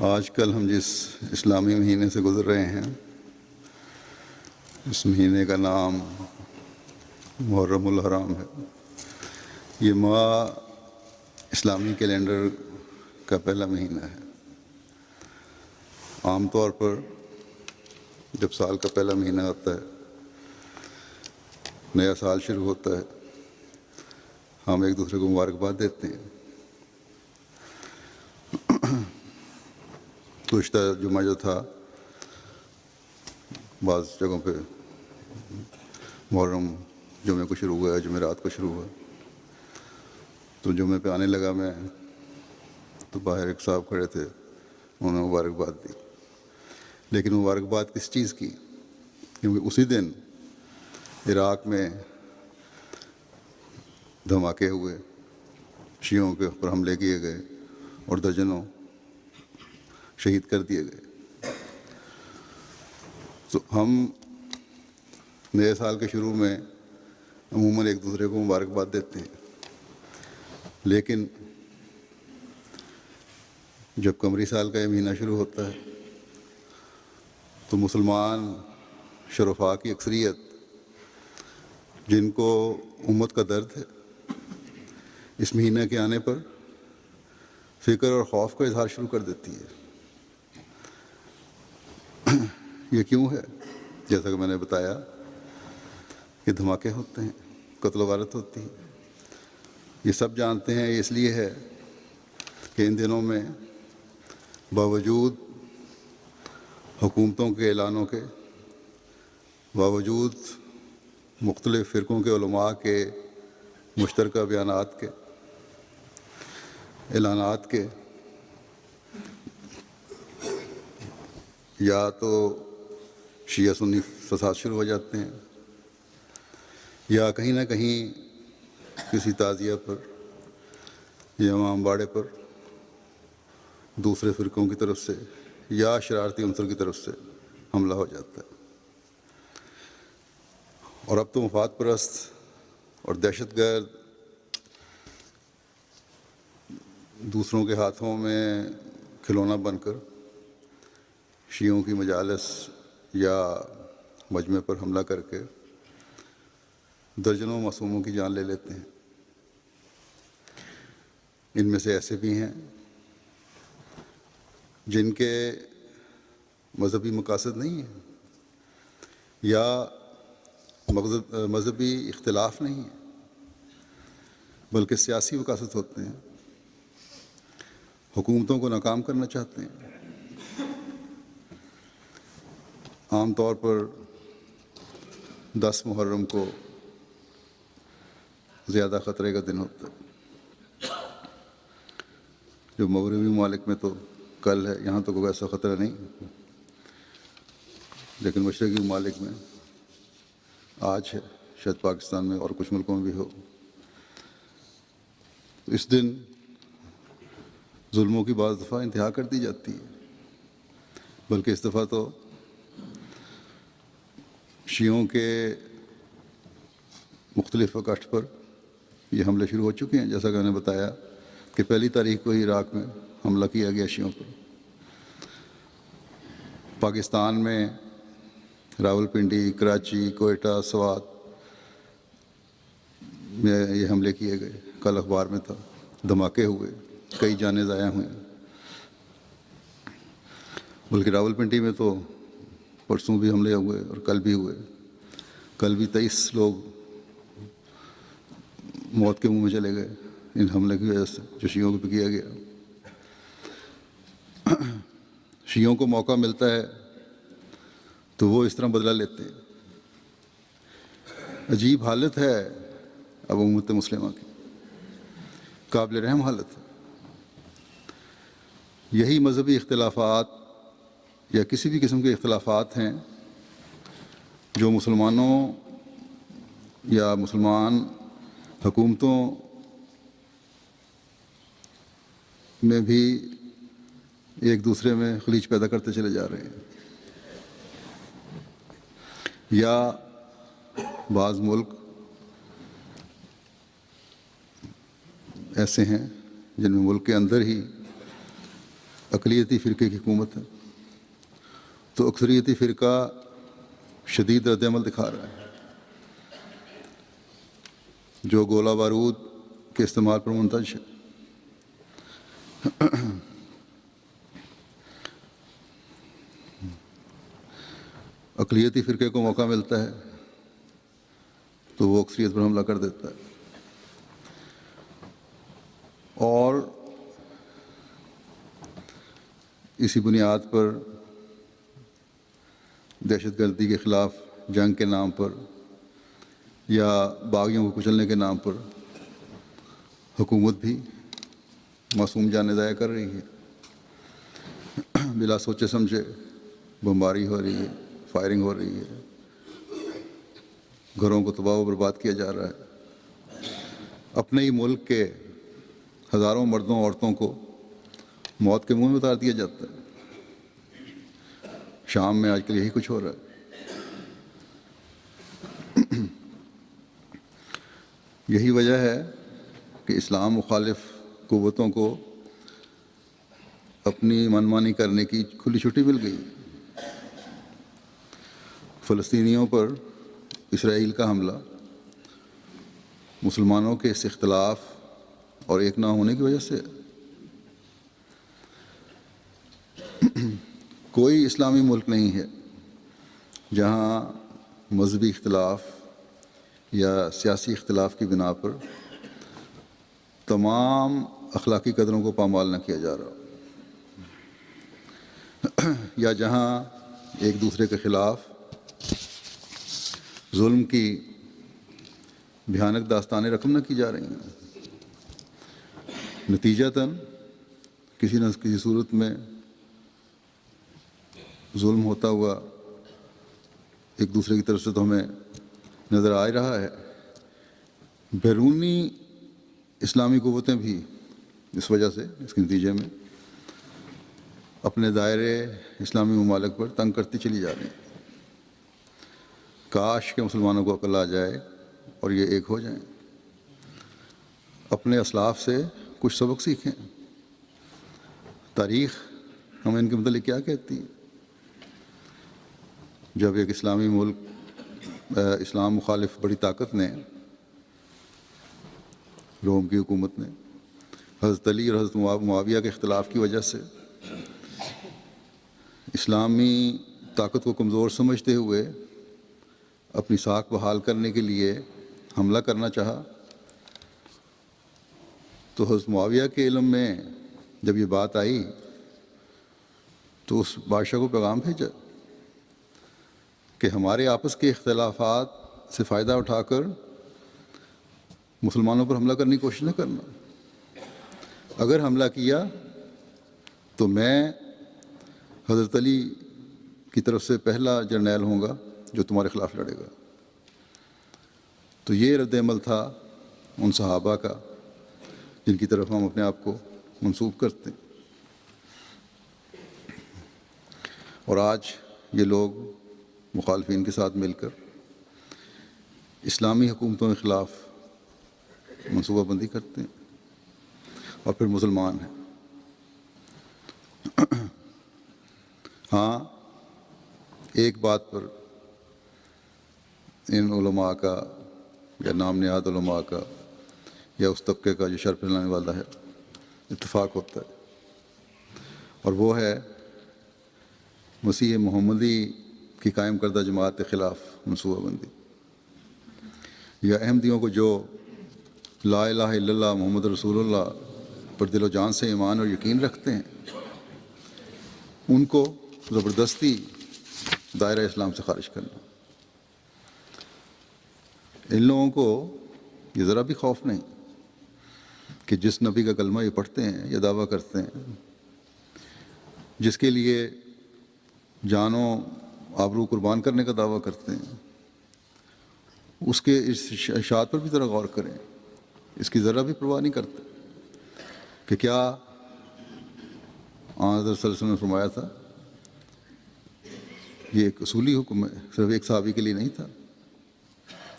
آج کل ہم جس اسلامی مہینے سے گزر رہے ہیں، اس مہینے کا نام محرم الحرام ہے۔ یہ ماہ اسلامی کیلنڈر کا پہلا مہینہ ہے۔ عام طور پر جب سال کا پہلا مہینہ آتا ہے، نیا سال شروع ہوتا ہے، ہم ایک دوسرے کو مبارکباد دیتے ہیں۔ گزشتہ جمعہ جو تھا، بعض جگہوں پہ محرم جمعے کو شروع ہوا ہے، جمعرات کو شروع ہوا۔ تو جمعے پہ آنے لگا میں، تو باہر ایک صاحب کھڑے تھے، انہوں نے مبارکباد دی۔ لیکن مبارکباد کس چیز کی؟ کیونکہ اسی دن عراق میں دھماکے ہوئے، شیعوں کے اوپر حملے کیے گئے اور درجنوں شہید کر دیے گئے۔ تو ہم نئے سال کے شروع میں عموماً ایک دوسرے کو مبارکباد دیتے ہیں، لیکن جب قمری سال کا یہ مہینہ شروع ہوتا ہے تو مسلمان شرفاء کی اکثریت، جن کو امت کا درد ہے، اس مہینہ کے آنے پر فکر اور خوف کا اظہار شروع کر دیتی ہے۔ یہ کیوں ہے؟ جیسا کہ میں نے بتایا کہ دھماکے ہوتے ہیں، قتل و غارت ہوتی ہے۔ یہ سب جانتے ہیں، یہ اس لیے ہے کہ ان دنوں میں باوجود حکومتوں کے اعلانوں کے، باوجود مختلف فرقوں کے علماء کے مشترکہ بیانات کے، اعلانات کے، یا تو شیعہ سنی فساد شروع ہو جاتے ہیں، یا کہیں نہ کہیں کسی تعزیہ پر یا امام باڑے پر دوسرے فرقوں کی طرف سے یا شرارتی عنصر کی طرف سے حملہ ہو جاتا ہے۔ اور اب تو مفاد پرست اور دہشت گرد دوسروں کے ہاتھوں میں کھلونا بن کر شیعوں کی مجالس یا مجمع پر حملہ کر کے درجنوں معصوموں کی جان لے لیتے ہیں۔ ان میں سے ایسے بھی ہیں جن کے مذہبی مقاصد نہیں ہیں یا مذہبی اختلاف نہیں ہے، بلکہ سیاسی مقاصد ہوتے ہیں، حکومتوں کو ناکام کرنا چاہتے ہیں۔ عام طور پر 10 محرم کو زیادہ خطرے کا دن ہوتا ہے۔ جو مغربی ممالک میں تو کل ہے، یہاں تو کوئی ایسا خطرہ نہیں، لیکن مشرقی ممالک میں آج ہے، شاید پاکستان میں اور کچھ ملکوں میں بھی ہو۔ تو اس دن ظلموں کی بعض دفعہ انتہا کر دی جاتی ہے، بلکہ اس دفعہ تو شیعوں کے مختلف اکٹھ پر یہ حملے شروع ہو چکے ہیں۔ جیسا کہ میں نے بتایا کہ پہلی تاریخ کو ہی عراق میں حملہ کیا گیا شیعوں پر۔ پاکستان میں راولپنڈی، کراچی، کوئٹہ، سوات میں یہ حملے کیے گئے۔ کل اخبار میں تھا، دھماکے ہوئے، کئی جانیں ضائع ہوئیں۔ بلکہ راولپنڈی میں تو پرسوں بھی حملے ہوئے اور کل بھی ہوئے۔ کل بھی 23 لوگ موت کے منہ میں چلے گئے ان حملے کی وجہ سے جو شیعوں پہ کیا گیا۔ شیعوں کو موقع ملتا ہے تو وہ اس طرح بدلہ لیتے ہیں۔ عجیب حالت ہے اب امت مسلمہ کی، قابل رحم حالت ہے۔ یہی مذہبی اختلافات یا کسی بھی قسم کے اختلافات ہیں جو مسلمانوں یا مسلمان حکومتوں میں بھی ایک دوسرے میں خلیج پیدا کرتے چلے جا رہے ہیں۔ یا بعض ملک ایسے ہیں جن میں ملک کے اندر ہی اقلیتی فرقے کی حکومت ہے تو اکثریتی فرقہ شدید رد عمل دکھا رہا ہے، جو گولہ بارود کے استعمال پر منتج ہے۔ اقلیتی فرقے کو موقع ملتا ہے تو وہ اکثریت پر حملہ کر دیتا ہے، اور اسی بنیاد پر دہشت گردی کے خلاف جنگ کے نام پر یا باغیوں کو کچلنے کے نام پر حکومت بھی معصوم جانیں ضائع کر رہی ہے۔ بلا سوچے سمجھے بمباری ہو رہی ہے، فائرنگ ہو رہی ہے، گھروں کو تباہ و برباد کیا جا رہا ہے، اپنے ہی ملک کے ہزاروں مردوں عورتوں کو موت کے منہ میں اتار دیا جاتا ہے۔ شام میں آج کل یہی کچھ ہو رہا ہے۔ یہی وجہ ہے کہ اسلام مخالف قوتوں کو اپنی منمانی کرنے کی کھلی چھٹی مل گئی۔ فلسطینیوں پر اسرائیل کا حملہ مسلمانوں کے اس اختلاف اور ایک نہ ہونے کی وجہ سے۔ کوئی اسلامی ملک نہیں ہے جہاں مذہبی اختلاف یا سیاسی اختلاف کی بنا پر تمام اخلاقی قدروں کو پامال نہ کیا جا رہا، یا جہاں ایک دوسرے کے خلاف ظلم کی بھیانک داستانیں رقم نہ کی جا رہی ہیں۔ نتیجتاً کسی نہ کسی صورت میں ظلم ہوتا ہوا ایک دوسرے کی طرف سے تو ہمیں نظر آ رہا ہے۔ بیرونی اسلامی قوتیں بھی اس وجہ سے، اس کے نتیجے میں اپنے دائرے اسلامی ممالک پر تنگ کرتی چلی جا رہی ہیں۔ کاش کہ مسلمانوں کو عقل آ جائے اور یہ ایک ہو جائیں، اپنے اسلاف سے کچھ سبق سیکھیں۔ تاریخ ہمیں ان کے متعلق کیا کہتی ہے؟ جب ایک اسلامی ملک، اسلام مخالف بڑی طاقت نے، روم کی حکومت نے، حضرت علی اور حضرت معاویہ کے اختلاف کی وجہ سے اسلامی طاقت کو کمزور سمجھتے ہوئے اپنی ساکھ بحال کرنے کے لیے حملہ کرنا چاہا، تو حضرت معاویہ کے علم میں جب یہ بات آئی تو اس بادشاہ کو پیغام بھیجا کہ ہمارے آپس کے اختلافات سے فائدہ اٹھا کر مسلمانوں پر حملہ کرنے کی کوشش نہ کرنا۔ اگر حملہ کیا تو میں حضرت علی کی طرف سے پہلا جرنیل ہوں گا جو تمہارے خلاف لڑے گا۔ تو یہ رد عمل تھا ان صحابہ کا جن کی طرف ہم اپنے آپ کو منسوب کرتے ہیں، اور آج یہ لوگ مخالفین کے ساتھ مل کر اسلامی حکومتوں کے خلاف منصوبہ بندی کرتے ہیں، اور پھر مسلمان ہیں۔ ہاں، ایک بات پر ان علماء کا یا نام نہاد علماء کا یا اس طبقے کا جو شر پھیلانے والا ہے اتفاق ہوتا ہے، اور وہ ہے مسیح محمدی کی قائم کردہ جماعت کے خلاف منصوبہ بندی، یا احمدیوں کو جو لا الہ الا اللہ محمد رسول اللہ پر دل و جان سے ایمان اور یقین رکھتے ہیں، ان کو زبردستی دائرہ اسلام سے خارج کرنا۔ ان لوگوں کو یہ ذرا بھی خوف نہیں کہ جس نبی کا کلمہ یہ پڑھتے ہیں یا دعویٰ کرتے ہیں، جس کے لیے جانوں آبرو قربان کرنے کا دعویٰ کرتے ہیں، اس کے اس ارشاد پر بھی ذرا غور کریں، اس کی ذرا بھی پرواہ نہیں کرتے کہ کیا حضرت صلی اللہ علیہ وسلم نے فرمایا تھا۔ یہ ایک اصولی حکم ہے، صرف ایک صحابی کے لیے نہیں تھا،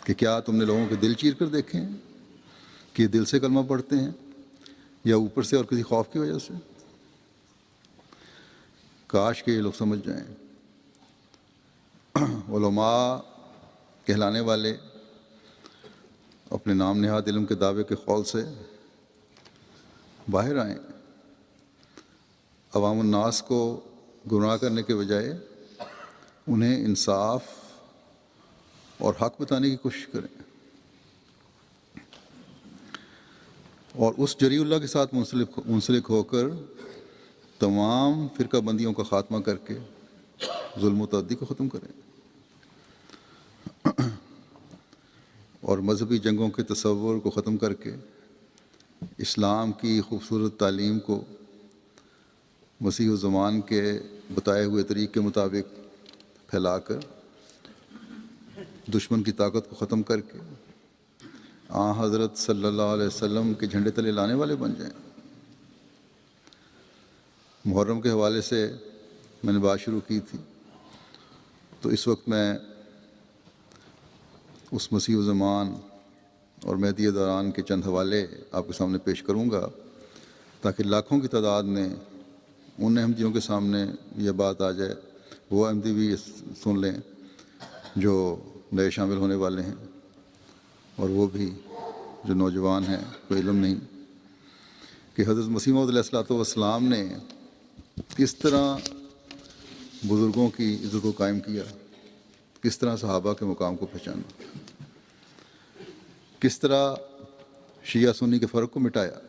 کہ کیا تم نے لوگوں کے دل چیر کر دیکھے ہیں کہ یہ دل سے کلمہ پڑھتے ہیں یا اوپر سے اور کسی خوف کی وجہ سے؟ کاش کہ یہ لوگ سمجھ جائیں۔ علماء کہلانے والے اپنے نام نہاد علم کے دعوے کے قول سے باہر آئیں، عوام الناس کو گمراہ کرنے کے بجائے انہیں انصاف اور حق بتانے کی کوشش کریں، اور اس جری اللہ کے ساتھ منسلک ہو کر تمام فرقہ بندیوں کا خاتمہ کر کے ظلم و تعدی کو ختم کریں، اور مذہبی جنگوں کے تصور کو ختم کر کے اسلام کی خوبصورت تعلیم کو مسیح الزمان کے بتائے ہوئے طریق کے مطابق پھیلا کر دشمن کی طاقت کو ختم کر کے حضرت صلی اللہ علیہ وسلم کے جھنڈے تلے لانے والے بن جائیں۔ محرم کے حوالے سے میں نے بات شروع کی تھی، تو اس وقت میں اس مسیح الزمان اور مہدی دوران کے چند حوالے آپ کے سامنے پیش کروں گا، تاکہ لاکھوں کی تعداد میں ان احمدیوں کے سامنے یہ بات آ جائے، وہ احمدی بھی سن لیں جو نئے شامل ہونے والے ہیں، اور وہ بھی جو نوجوان ہیں، کوئی علم نہیں کہ حضرت مسیح موعود علیہ الصلوۃ والسلام نے کس طرح بزرگوں کی عزت کو قائم کیا، کس طرح صحابہ کے مقام کو پہچانا، کس طرح شیعہ سنی کے فرق کو مٹایا،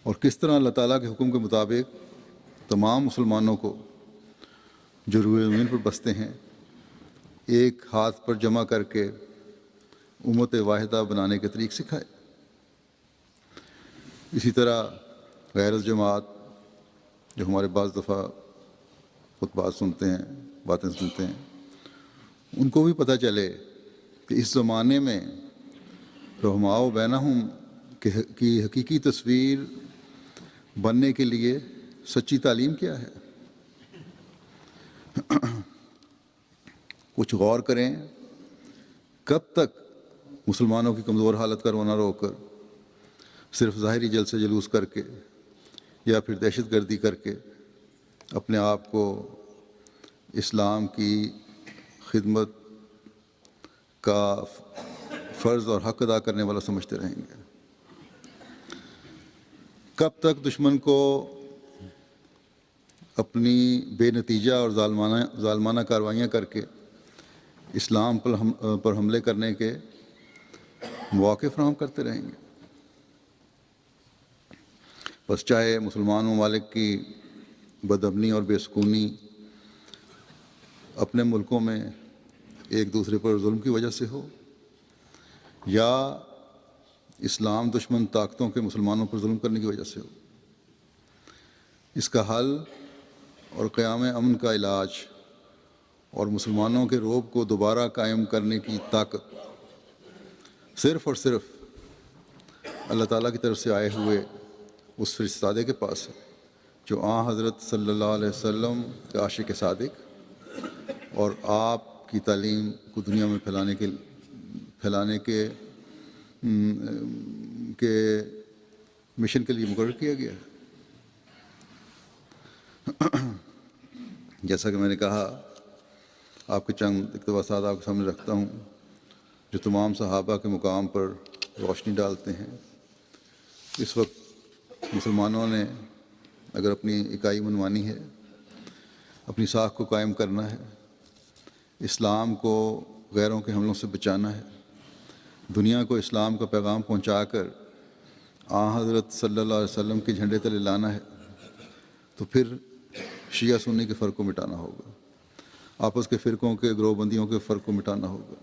اور کس طرح اللہ تعالیٰ کے حکم کے مطابق تمام مسلمانوں کو جو روئے زمین پر بستے ہیں ایک ہاتھ پر جمع کر کے امت واحدہ بنانے کے طریق سکھائے۔ اسی طرح غیر الجماعت جو ہمارے بعض دفعہ خطبات سنتے ہیں، باتیں سنتے ہیں، ان کو بھی پتہ چلے کہ اس زمانے میں رحماء بینہم کی حقیقی تصویر بننے کے لیے سچی تعلیم کیا ہے۔ کچھ غور کریں، کب تک مسلمانوں کی کمزور حالت کا رونا رو کر صرف ظاہری جلسے جلوس کر کے یا پھر دہشت گردی کر کے اپنے آپ کو اسلام کی خدمت کا فرض اور حق ادا کرنے والا سمجھتے رہیں گے؟ کب تک دشمن کو اپنی بے نتیجہ اور ظالمانہ کارروائیاں کر کے اسلام پر حملے کرنے کے مواقع فراہم کرتے رہیں گے؟ بس چاہے مسلمان ممالک کی بدامنی اور بے سکونی اپنے ملکوں میں ایک دوسرے پر ظلم کی وجہ سے ہو، یا اسلام دشمن طاقتوں کے مسلمانوں پر ظلم کرنے کی وجہ سے ہو، اس کا حل اور قیام امن کا علاج اور مسلمانوں کے رعب کو دوبارہ قائم کرنے کی طاقت صرف اور صرف اللہ تعالیٰ کی طرف سے آئے ہوئے اس فرستادے کے پاس ہے، جو حضرت صلی اللہ علیہ وسلم کے عاشق صادق اور آپ کی تعلیم کو دنیا میں پھیلانے کے مشن کے لیے مقرر کیا گیا ہے۔ جیسا کہ میں نے کہا، آپ کے چند اقتباسات آپ کے سامنے رکھتا ہوں جو تمام صحابہ کے مقام پر روشنی ڈالتے ہیں۔ اس وقت مسلمانوں نے اگر اپنی اکائی منوانی ہے، اپنی ساکھ کو قائم کرنا ہے، اسلام کو غیروں کے حملوں سے بچانا ہے، دنیا کو اسلام کا پیغام پہنچا کر حضرت صلی اللہ علیہ وسلم کے جھنڈے تلے لانا ہے، تو پھر شیعہ سنی کے فرق کو مٹانا ہوگا، آپس کے فرقوں کے گروہ بندیوں کے فرق کو مٹانا ہوگا،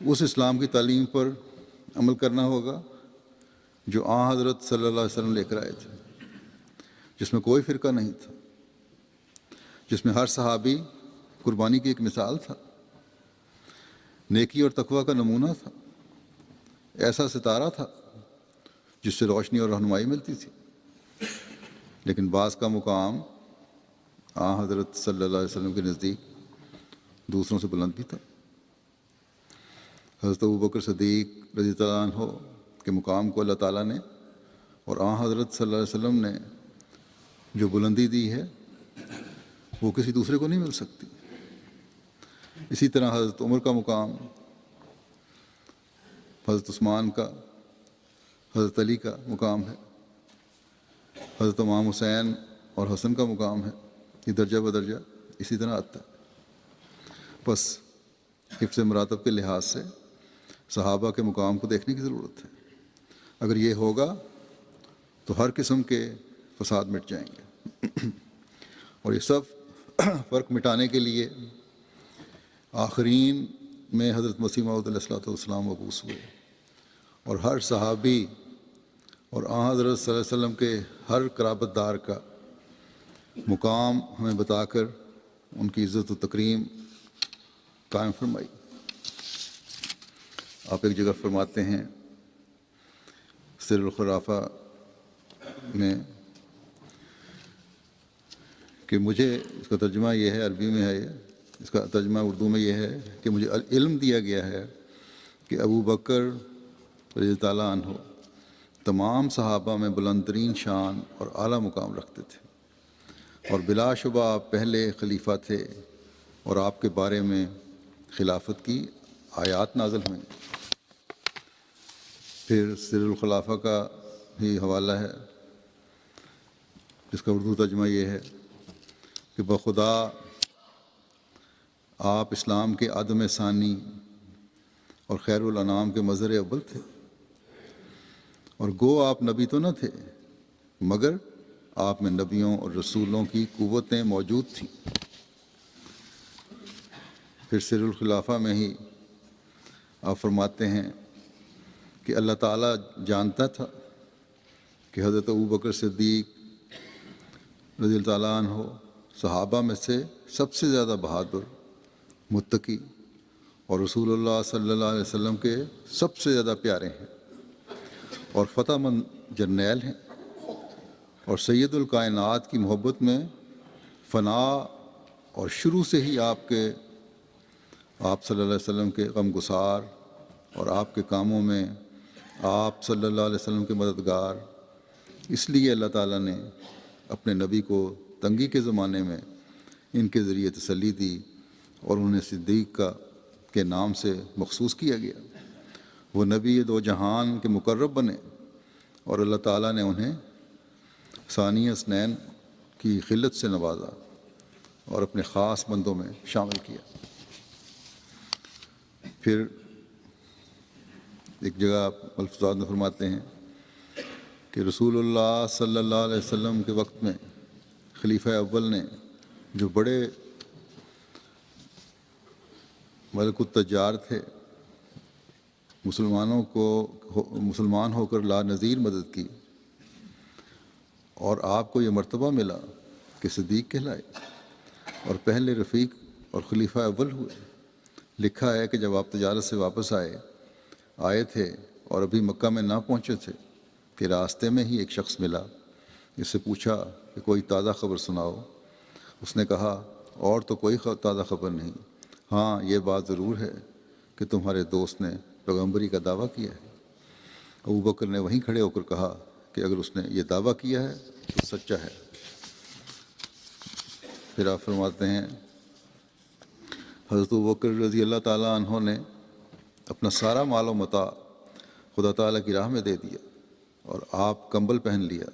اس اسلام کی تعلیم پر عمل کرنا ہوگا جو حضرت صلی اللہ علیہ وسلم لے کر آئے تھے، جس میں کوئی فرقہ نہیں تھا، جس میں ہر صحابی قربانی کی ایک مثال تھا، نیکی اور تقوی کا نمونہ تھا، ایسا ستارہ تھا جس سے روشنی اور رہنمائی ملتی تھی۔ لیکن بعض کا مقام حضرت صلی اللہ علیہ وسلم کے نزدیک دوسروں سے بلند بھی تھا۔ حضرت ابوبکر صدیق رضی اللہ عنہ کے مقام کو اللہ تعالیٰ نے اور حضرت صلی اللہ علیہ وسلم نے جو بلندی دی ہے وہ کسی دوسرے کو نہیں مل سکتی۔ اسی طرح حضرت عمر کا مقام، حضرت عثمان کا، حضرت علی کا مقام ہے، حضرت امام حسین اور حسن کا مقام ہے، یہ درجہ بدرجہ اسی طرح آتا ہے۔ بس حفظ مراتب کے لحاظ سے صحابہ کے مقام کو دیکھنے کی ضرورت ہے۔ اگر یہ ہوگا تو ہر قسم کے فساد مٹ جائیں گے۔ اور یہ سب فرق مٹانے کے لیے آخرین میں حضرت مسیح موعود علیہ الصلوۃ والسلام مبعوث ہوئے، اور ہر صحابی اور آن حضرت صلی اللہ علیہ وسلم کے ہر قرابت دار کا مقام ہمیں بتا کر ان کی عزت و تکریم قائم فرمائی۔ آپ ایک جگہ فرماتے ہیں سر الخلافہ میں کہ مجھے، اس کا ترجمہ یہ ہے، عربی میں ہے یہ، اس کا ترجمہ اردو میں یہ ہے کہ مجھے علم دیا گیا ہے کہ ابو بکر رضی اللہ تعالیٰ عنہ تمام صحابہ میں بلند ترین شان اور اعلیٰ مقام رکھتے تھے، اور بلا شبہ آپ پہلے خلیفہ تھے، اور آپ کے بارے میں خلافت کی آیات نازل ہوئیں۔ پھر سر الخلافہ کا بھی حوالہ ہے، جس کا اردو ترجمہ یہ ہے کہ بخدا آپ اسلام کے آدم ثانی اور خیر الانام کے مظہر اول تھے، اور گو آپ نبی تو نہ تھے مگر آپ میں نبیوں اور رسولوں کی قوتیں موجود تھیں۔ پھر سر الخلافہ میں ہی آپ فرماتے ہیں کہ اللہ تعالیٰ جانتا تھا کہ حضرت ابوبکر صدیق رضی اللہ تعالیٰ عنہ صحابہ میں سے سب سے زیادہ بہادر، متقی اور رسول اللہ صلی اللہ علیہ وسلم کے سب سے زیادہ پیارے ہیں، اور فتح مند جرنیل ہیں، اور سید الکائنات کی محبت میں فنا اور شروع سے ہی آپ صلی اللہ علیہ وسلم کے غم گسار، اور آپ کے کاموں میں آپ صلی اللہ علیہ وسلم کے مددگار۔ اس لیے اللہ تعالیٰ نے اپنے نبی کو تنگی کے زمانے میں ان کے ذریعے تسلی دی، اور انہیں صدیق کے نام سے مخصوص کیا گیا۔ وہ نبی دو جہان کے مقرب بنے، اور اللہ تعالیٰ نے انہیں ثانی اثنین کی خلت سے نوازا اور اپنے خاص بندوں میں شامل کیا۔ پھر ایک جگہ الفاظ میں فرماتے ہیں کہ رسول اللہ صلی اللہ علیہ وسلم کے وقت میں خلیفہ اول نے، جو بڑے ملک التجار تھے، مسلمان ہو کر لا نظیر مدد کی، اور آپ کو یہ مرتبہ ملا کہ صدیق کہلائے اور پہلے رفیق اور خلیفہ اول ہوئے۔ لکھا ہے کہ جب آپ تجارت سے واپس آئے تھے اور ابھی مکہ میں نہ پہنچے تھے کہ راستے میں ہی ایک شخص ملا، اس سے پوچھا کہ کوئی تازہ خبر سناؤ۔ اس نے کہا اور تو کوئی تازہ خبر نہیں، ہاں یہ بات ضرور ہے کہ تمہارے دوست نے پیغمبری کا دعویٰ کیا ہے۔ ابوبکر نے وہیں کھڑے ہو کر کہا کہ اگر اس نے یہ دعویٰ کیا ہے تو سچا ہے۔ پھر آپ فرماتے ہیں حضرت ابوبکر رضی اللہ تعالیٰ عنہ نے اپنا سارا مال و متاع خدا تعالیٰ کی راہ میں دے دیا، اور آپ کمبل پہن لیا،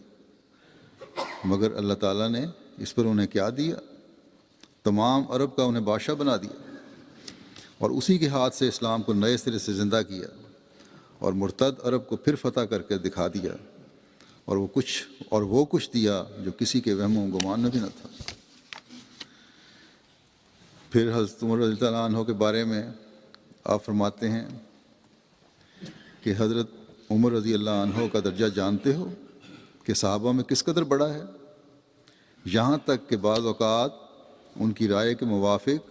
مگر اللہ تعالیٰ نے اس پر انہیں کیا دیا؟ تمام عرب کا انہیں بادشاہ بنا دیا، اور اسی کے ہاتھ سے اسلام کو نئے سرے سے زندہ کیا، اور مرتد عرب کو پھر فتح کر کے دکھا دیا، اور وہ کچھ دیا جو کسی کے وہم و گمان میں بھی نہ تھا۔ پھر حضرت عمر رضی اللہ عنہ کے بارے میں آپ فرماتے ہیں کہ حضرت عمر رضی اللہ عنہ کا درجہ جانتے ہو کہ صحابہ میں کس قدر بڑا ہے؟ یہاں تک کہ بعض اوقات ان کی رائے کے موافق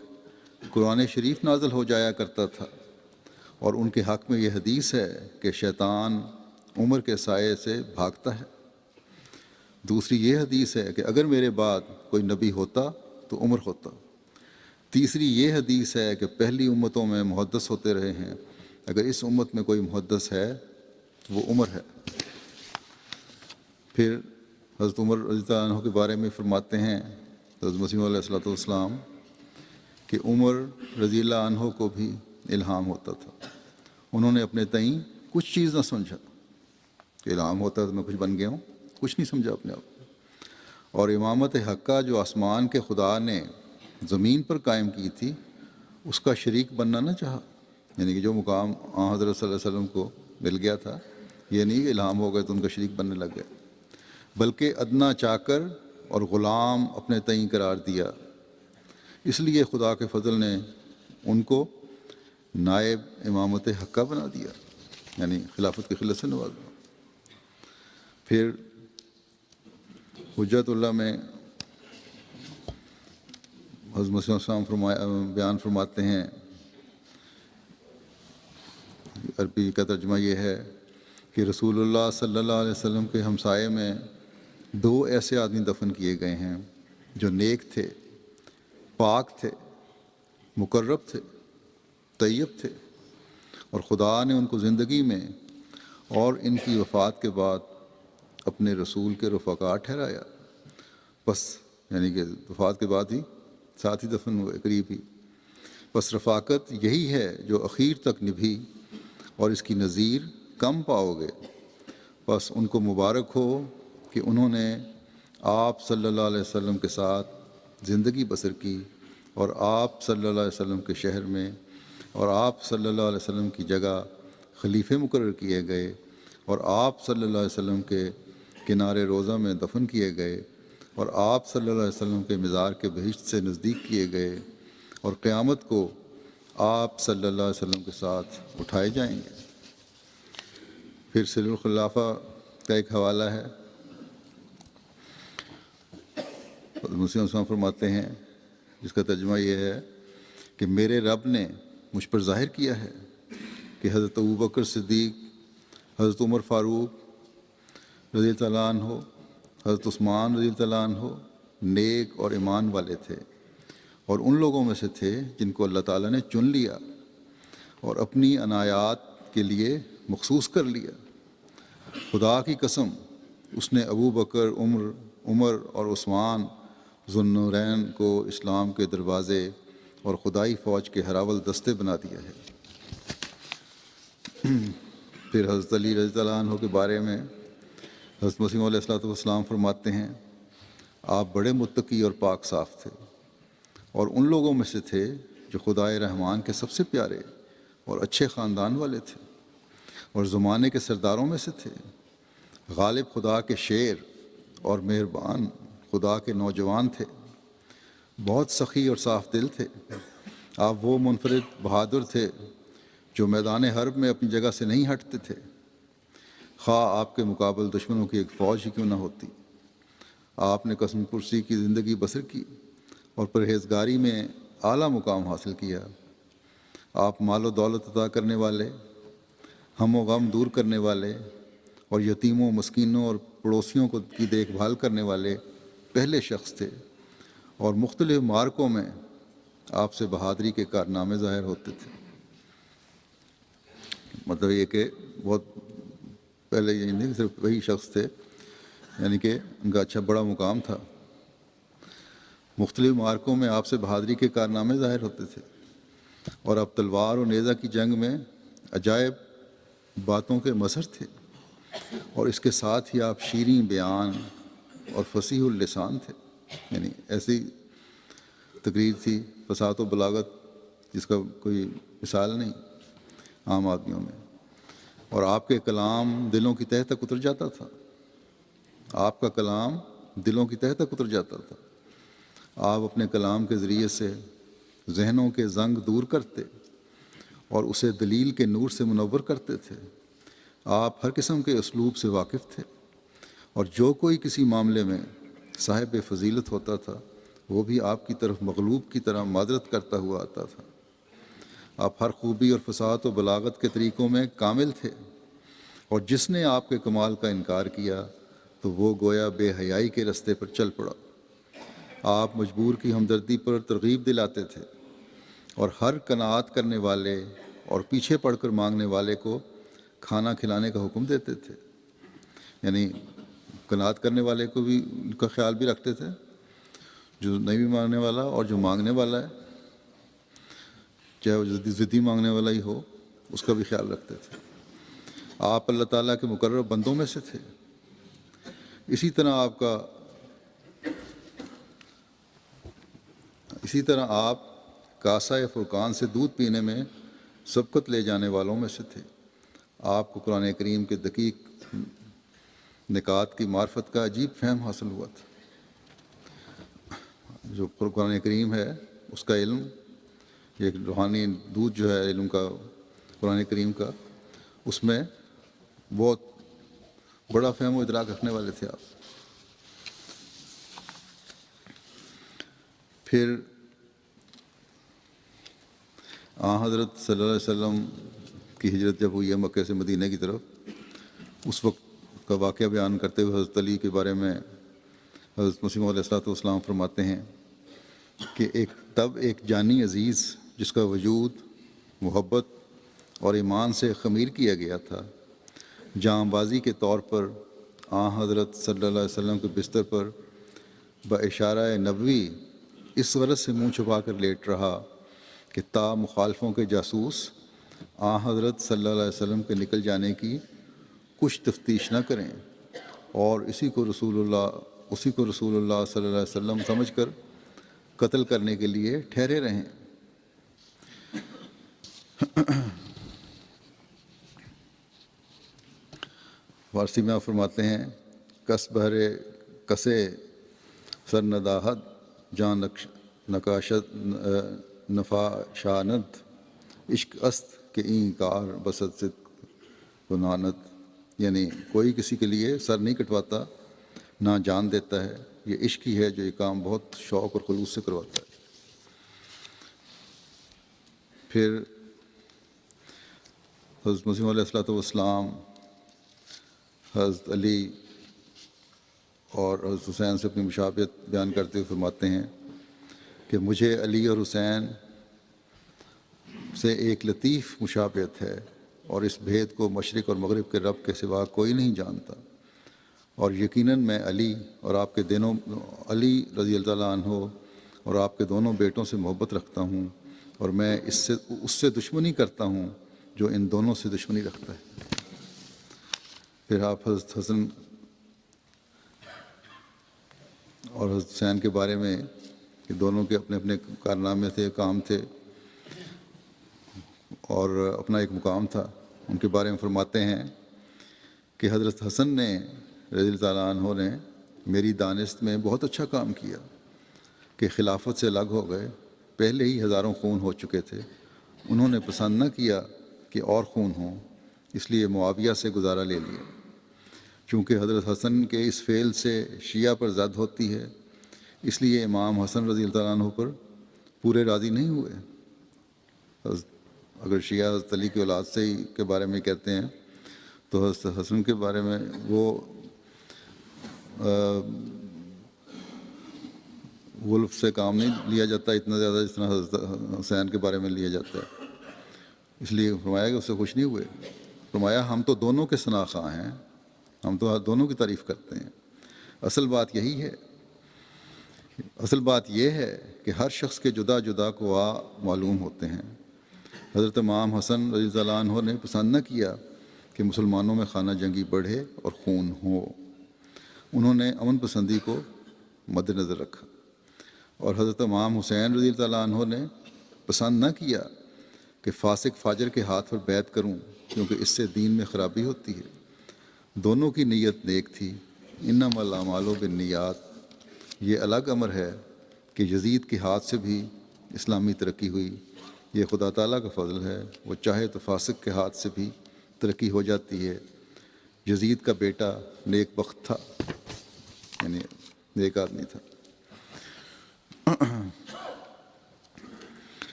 قرآن شریف نازل ہو جایا کرتا تھا، اور ان کے حق میں یہ حدیث ہے کہ شیطان عمر کے سائے سے بھاگتا ہے۔ دوسری یہ حدیث ہے کہ اگر میرے بعد کوئی نبی ہوتا تو عمر ہوتا۔ تیسری یہ حدیث ہے کہ پہلی امتوں میں محدث ہوتے رہے ہیں، اگر اس امت میں کوئی محدث ہے وہ عمر ہے۔ پھر حضرت عمر رضی اللہ عنہ کے بارے میں فرماتے ہیں حضرت مسیح علیہ الصلوۃ والسلام کہ عمر رضی اللہ عنہ کو بھی الہام ہوتا تھا، انہوں نے اپنے تئیں کچھ چیز نہ سمجھا کہ الہام ہوتا ہے تو میں کچھ بن گیا ہوں، کچھ نہیں سمجھا اپنے آپ، اور امامت حقہ جو آسمان کے خدا نے زمین پر قائم کی تھی اس کا شریک بننا نہ چاہا، یعنی کہ جو مقام حضرت صلی اللہ علیہ وسلم کو مل گیا تھا یہ نہیں کہ الہام ہو گئے تو ان کا شریک بننے لگ گئے، بلکہ ادنا چاکر اور غلام اپنے تئیں قرار دیا، اس لیے خدا کے فضل نے ان کو نائب امامت حقہ بنا دیا، یعنی خلافت کی خلت سے نوازا۔ پھر حجت اللہ میں حضرت مسیح علیہ السلام بیان فرماتے ہیں، عربی کا ترجمہ یہ ہے کہ رسول اللہ صلی اللہ علیہ وسلم کے ہمسائے میں 2 ایسے آدمی دفن کیے گئے ہیں جو نیک تھے، پاک تھے، مقرب تھے، طیب تھے، اور خدا نے ان کو زندگی میں اور ان کی وفات کے بعد اپنے رسول کے رفقا ٹھہرایا، بس یعنی کہ وفات کے بعد ہی ساتھ ہی دفن ہوئے قریب ہی، بس رفاقت یہی ہے جو اخیر تک نبھی اور اس کی نظیر کم پاؤ گے، بس ان کو مبارک ہو کہ انہوں نے آپ صلی اللہ علیہ وسلم کے ساتھ زندگی بسر کی اور آپ صلی اللہ علیہ وسلم کے شہر میں اور آپ صلی اللہ علیہ وسلم کی جگہ خلیفے مقرر کیے گئے اور آپ صلی اللہ علیہ وسلم کے کنارے روضہ میں دفن کیے گئے اور آپ صلی اللہ علیہ وسلم کے مزار کے بہشت سے نزدیک کیے گئے اور قیامت کو آپ صلی اللہ علیہ وسلم کے ساتھ اٹھائے جائیں گے۔ پھر سر الخلافہ کا ایک حوالہ ہے، مسلم وسلم فرماتے ہیں جس کا ترجمہ یہ ہے کہ میرے رب نے مجھ پر ظاہر کیا ہے کہ حضرت ابوبکر صدیق، حضرت عمر فاروق رضی اللہ عنہ، حضرت عثمان رضی اللہ عنہ نیک اور ایمان والے تھے اور ان لوگوں میں سے تھے جن کو اللہ تعالیٰ نے چن لیا اور اپنی عنایات کے لیے مخصوص کر لیا۔ خدا کی قسم اس نے ابو بکر، عمر اور عثمان ذو النورین کو اسلام کے دروازے اور خدائی فوج کے ہراول دستے بنا دیا ہے۔ پھر حضرت علی رضی اللہ عنہ کے بارے میں حضرت مسیح علیہ الصلوۃ والسلام فرماتے ہیں آپ بڑے متقی اور پاک صاف تھے اور ان لوگوں میں سے تھے جو خدائے رحمان کے سب سے پیارے اور اچھے خاندان والے تھے اور زمانے کے سرداروں میں سے تھے، غالب خدا کے شیر اور مہربان خدا کے نوجوان تھے، بہت سخی اور صاف دل تھے، آپ وہ منفرد بہادر تھے جو میدان حرب میں اپنی جگہ سے نہیں ہٹتے تھے، خواہ آپ کے مقابل دشمنوں کی ایک فوج ہی کیوں نہ ہوتی۔ آپ نے قسم پرسی کی زندگی بسر کی اور پرہیزگاری میں اعلیٰ مقام حاصل کیا۔ آپ مال و دولت عطا کرنے والے، ہم و غم دور کرنے والے اور یتیموں، مسکینوں اور پڑوسیوں کی دیکھ بھال کرنے والے پہلے شخص تھے اور مختلف معرکوں میں آپ سے بہادری کے کارنامے ظاہر ہوتے تھے۔ مطلب یہ کہ بہت پہلے یہ نہیں صرف وہی شخص تھے، یعنی کہ ان کا اچھا بڑا مقام تھا، مختلف معرکوں میں آپ سے بہادری کے کارنامے ظاہر ہوتے تھے اور آپ تلوار اور نیزہ کی جنگ میں عجائب باتوں کے مظہر تھے اور اس کے ساتھ ہی آپ شیریں بیان اور فصیح اللسان تھے، یعنی ایسی تقریر تھی فصاحت و بلاغت جس کا کوئی مثال نہیں عام آدمیوں میں، اور آپ کے کلام دلوں کی تہہ تک اتر جاتا تھا، آپ کا کلام دلوں کی تہہ تک اتر جاتا تھا، آپ اپنے کلام کے ذریعے سے ذہنوں کے زنگ دور کرتے اور اسے دلیل کے نور سے منور کرتے تھے۔ آپ ہر قسم کے اسلوب سے واقف تھے اور جو کوئی کسی معاملے میں صاحب فضیلت ہوتا تھا وہ بھی آپ کی طرف مغلوب کی طرح معذرت کرتا ہوا آتا تھا۔ آپ ہر خوبی اور فصاحت و بلاغت کے طریقوں میں کامل تھے اور جس نے آپ کے کمال کا انکار کیا تو وہ گویا بے حیائی کے رستے پر چل پڑا۔ آپ مجبور کی ہمدردی پر ترغیب دلاتے تھے اور ہر قناعت کرنے والے اور پیچھے پڑ کر مانگنے والے کو کھانا کھلانے کا حکم دیتے تھے، یعنی قناعت کرنے والے کو بھی کا خیال بھی رکھتے تھے، جو نہیں بھی مانگنے والا اور جو مانگنے والا ہے، چاہے وہ ضدی مانگنے والا ہی ہو، اس کا بھی خیال رکھتے تھے۔ آپ اللہ تعالیٰ کے مقرر بندوں میں سے تھے۔ اسی طرح آپ کاسہ فرقان سے دودھ پینے میں سبقت لے جانے والوں میں سے تھے۔ آپ کو قرآن کریم کے دقیق نکات کی معرفت کا عجیب فہم حاصل ہوا تھا۔ جو قرآن کریم ہے اس کا علم، ایک روحانی دودھ جو ہے علم کا قرآن کریم کا، اس میں بہت بڑا فہم و ادراک رکھنے والے تھے آپ۔ پھر حضرت صلی اللہ علیہ وسلم کی ہجرت جب ہوئی ہے مکہ سے مدینہ کی طرف، اس وقت کا واقعہ بیان کرتے ہوئے حضرت علی کے بارے میں حضرت مسیح موعود علیہ السلام فرماتے ہیں کہ ایک جانی عزیز جس کا وجود محبت اور ایمان سے خمیر کیا گیا تھا، جاں بازی کے طور پر حضرت صلی اللہ علیہ وسلم کے بستر پر باشارہ نبوی اس غرض سے منہ چھپا کر لیٹ رہا کہ تا مخالفوں کے جاسوس حضرت صلی اللہ علیہ وسلم کے نکل جانے کی کچھ تفتیش نہ کریں اور اسی کو رسول اللہ صلی اللہ علیہ وسلم سمجھ کر قتل کرنے کے لیے ٹھہرے رہیں۔ فارسی میں آپ فرماتے ہیں، کس بہرے کسے سر نداہد جان نقاشت نفاشاند عشق است کہ این کار بسد صدق و نانت، یعنی کوئی کسی کے لیے سر نہیں کٹواتا نہ جان دیتا ہے، یہ عشق ہی ہے جو یہ کام بہت شوق اور خلوص سے کرواتا ہے۔ پھر حضرت مسیح علیہ السلام حضرت علی اور حضرت حسین سے اپنی مشابہت بیان کرتے ہوئے فرماتے ہیں کہ مجھے علی اور حسین سے ایک لطیف مشابہت ہے، اور اس بھید کو مشرق اور مغرب کے رب کے سوا کوئی نہیں جانتا، اور یقیناً میں علی رضی اللہ تعالیٰ عنہ اور آپ کے دونوں بیٹوں سے محبت رکھتا ہوں، اور میں اس سے دشمنی کرتا ہوں جو ان دونوں سے دشمنی رکھتا ہے۔ پھر آپ حضرت حسن اور حضرت حسین کے بارے میں کہ دونوں کے اپنے اپنے کارنامے تھے، کام تھے اور اپنا ایک مقام تھا، ان کے بارے میں فرماتے ہیں کہ حضرت حسن نے رضی اللہ تعالیٰ عنہ نے میری دانست میں بہت اچھا کام کیا کہ خلافت سے الگ ہو گئے، پہلے ہی ہزاروں خون ہو چکے تھے، انہوں نے پسند نہ کیا کہ اور خون ہوں، اس لیے معاویہ سے گزارا لے لیا۔ چونکہ حضرت حسن کے اس فعل سے شیعہ پر زد ہوتی ہے، اس لیے امام حسن رضی اللہ عنہ پر پورے راضی نہیں ہوئے۔ اگر شیعہ حضرت علی کی اولاد سے ہی کے بارے میں کہتے ہیں تو حضرت حسن کے بارے میں وہ ولف سے کام نہیں لیا جاتا اتنا زیادہ جتنا حضرت حسین کے بارے میں لیا جاتا ہے، اس لیے فرمایا کہ اس سے خوش نہیں ہوئے۔ فرمایا ہم تو دونوں کے ثنا خواں ہیں، ہم تو دونوں کی تعریف کرتے ہیں۔ اصل بات یہ ہے کہ ہر شخص کے جدا جدا قوا معلوم ہوتے ہیں۔ حضرت امام حسن رضی اللہ عنہ نے پسند نہ کیا کہ مسلمانوں میں خانہ جنگی بڑھے اور خون ہو، انہوں نے امن پسندی کو مد نظر رکھا، اور حضرت امام حسین رضی اللہ عنہ نے پسند نہ کیا کہ فاسق فاجر کے ہاتھ پر بیعت کروں، کیونکہ اس سے دین میں خرابی ہوتی ہے۔ دونوں کی نیت نیک تھی، انما الاعمال بالنیات۔ یہ الگ امر ہے کہ یزید کے ہاتھ سے بھی اسلامی ترقی ہوئی، یہ خدا تعالیٰ کا فضل ہے، وہ چاہے تو فاسق کے ہاتھ سے بھی ترقی ہو جاتی ہے۔ یزید کا بیٹا نیک بخت تھا، یعنی نیک آدمی تھا۔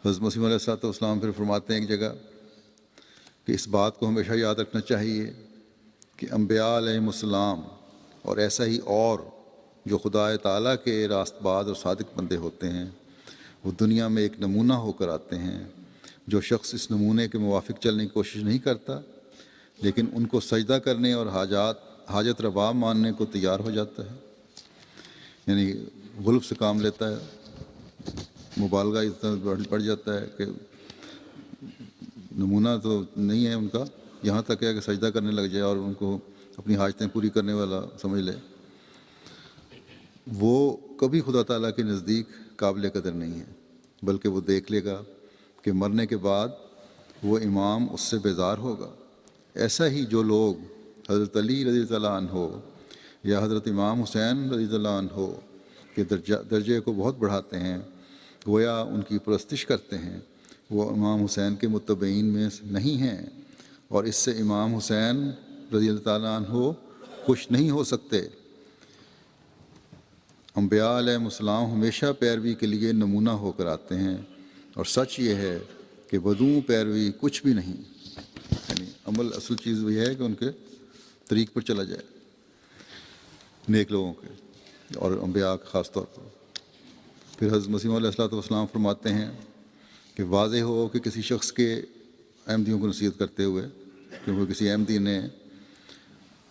حضرت مسیح علیہ السلام پھر فرماتے ہیں ایک جگہ کہ اس بات کو ہمیشہ یاد رکھنا چاہیے کہ انبیاء علیہم السلام اور ایسا ہی اور جو خدا تعالیٰ کے راست باز اور صادق بندے ہوتے ہیں، وہ دنیا میں ایک نمونہ ہو کر آتے ہیں۔ جو شخص اس نمونے کے موافق چلنے کی کوشش نہیں کرتا لیکن ان کو سجدہ کرنے اور حاجت روا ماننے کو تیار ہو جاتا ہے، یعنی غلب سے کام لیتا ہے، مبالغہ اتنا بڑھ جاتا ہے کہ نمونہ تو نہیں ہے ان کا، یہاں تک ہے کہ سجدہ کرنے لگ جائے اور ان کو اپنی حاجتیں پوری کرنے والا سمجھ لے، وہ کبھی خدا تعالیٰ کے نزدیک قابل قدر نہیں ہے، بلکہ وہ دیکھ لے گا کہ مرنے کے بعد وہ امام اس سے بیزار ہوگا۔ ایسا ہی جو لوگ حضرت علی رضی اللہ عنہ یا حضرت امام حسین رضی اللہ عنہ کے درجے کو بہت بڑھاتے ہیں، گویا ان کی پرستش کرتے ہیں، وہ امام حسین کے متبعین میں نہیں ہیں، اور اس سے امام حسین رضی اللہ تعالیٰ عنہ خوش نہیں ہو سکتے۔ انبیاء علیہ السلام ہمیشہ پیروی کے لیے نمونہ ہو کر آتے ہیں، اور سچ یہ ہے کہ بدون پیروی کچھ بھی نہیں، یعنی عمل اصل چیز یہ ہے کہ ان کے طریق پر چلا جائے، نیک لوگوں کے اور انبیاء کے خاص طور پر۔ پھر حضرت مسیح علیہ السلام فرماتے ہیں کہ واضح ہو کہ کسی شخص کے احمدیوں کو نصیحت کرتے ہوئے، کیونکہ کسی احمدی نے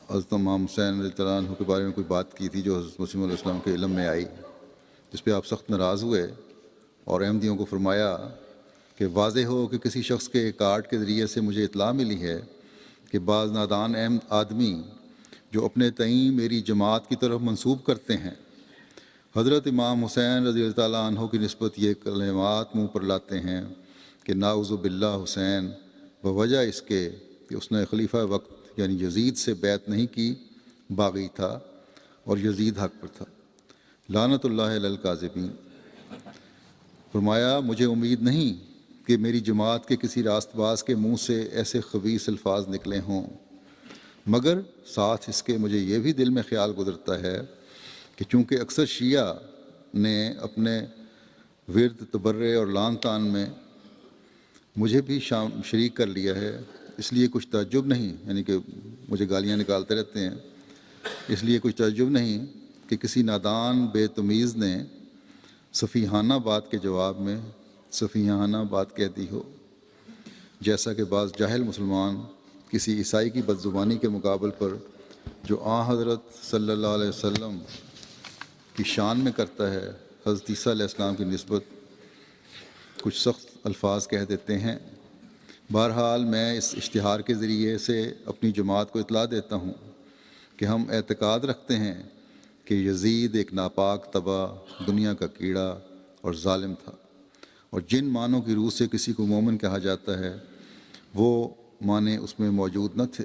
حضرت امام حسین رضی اللہ عنہ کے بارے میں کوئی بات کی تھی جو حضرت مسیح علیہ السلام کے علم میں آئی، جس پہ آپ سخت ناراض ہوئے اور احمدیوں کو فرمایا کہ واضح ہو کہ کسی شخص کے ایک کارڈ کے ذریعے سے مجھے اطلاع ملی ہے کہ بعض نادان آدمی جو اپنے تئیں میری جماعت کی طرف منسوب کرتے ہیں، حضرت امام حسین رضی اللہ تعالیٰ عنہ کی نسبت یہ کلمات منہ پر لاتے ہیں کہ ناعوذ باللہ حسین بوجہ اس کے کہ اس نے خلیفہ وقت یعنی یزید سے بیعت نہیں کی، باغی تھا اور یزید حق پر تھا، لعنت اللہ علی الکاذبین۔ فرمایا مجھے امید نہیں کہ میری جماعت کے کسی راست باز کے منہ سے ایسے خبیث الفاظ نکلے ہوں، مگر ساتھ اس کے مجھے یہ بھی دل میں خیال گزرتا ہے کہ چونکہ اکثر شیعہ نے اپنے ورد تبرع اور لعن طعن میں مجھے بھی شریک کر لیا ہے، اس لیے کچھ تعجب نہیں، یعنی کہ مجھے گالیاں نکالتے رہتے ہیں، اس لیے کچھ تعجب نہیں کہ کسی نادان بے تمیز نے سفیہانہ بات کے جواب میں سفیہانہ بات کہہ دی ہو، جیسا کہ بعض جاہل مسلمان کسی عیسائی کی بدزبانی کے مقابل پر جو حضرت صلی اللہ علیہ وسلم کی شان میں کرتا ہے، حضرت عیسیٰ علیہ السلام کی نسبت کچھ سخت الفاظ کہہ دیتے ہیں۔ بہرحال میں اس اشتہار کے ذریعے سے اپنی جماعت کو اطلاع دیتا ہوں کہ ہم اعتقاد رکھتے ہیں کہ یزید ایک ناپاک تباہ دنیا کا کیڑا اور ظالم تھا، اور جن معنوں کی روح سے کسی کو مومن کہا جاتا ہے وہ معنی اس میں موجود نہ تھے۔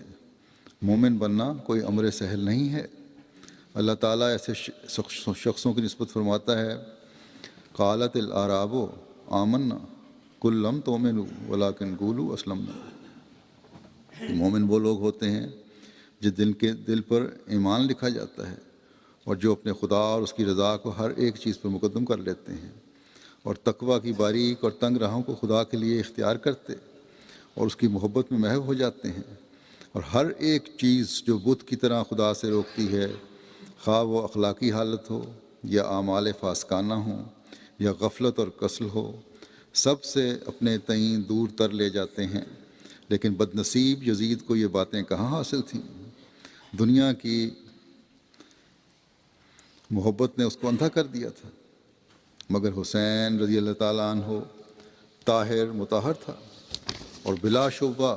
مومن بننا کوئی امر سہل نہیں ہے۔ اللہ تعالیٰ ایسے شخصوں کی نسبت فرماتا ہے قالت الاعراب آمنا قل لم تؤمنوا ولکن قولوا اسلمنا۔ مومن وہ لوگ ہوتے ہیں جس دل پر ایمان لکھا جاتا ہے اور جو اپنے خدا اور اس کی رضا کو ہر ایک چیز پر مقدم کر لیتے ہیں، اور تقویٰ کی باریک اور تنگ راہوں کو خدا کے لیے اختیار کرتے اور اس کی محبت میں محو ہو جاتے ہیں، اور ہر ایک چیز جو بت کی طرح خدا سے روکتی ہے، خواہ وہ اخلاقی حالت ہو یا اعمال فاسقانہ ہوں یا غفلت اور کسل ہو، سب سے اپنے تئیں دور تر لے جاتے ہیں۔ لیکن بد نصیب یزید کو یہ باتیں کہاں حاصل تھیں؟ دنیا کی محبت نے اس کو اندھا کر دیا تھا، مگر حسین رضی اللہ تعالیٰ عنہ طاہر مطہر تھا اور بلا شبہ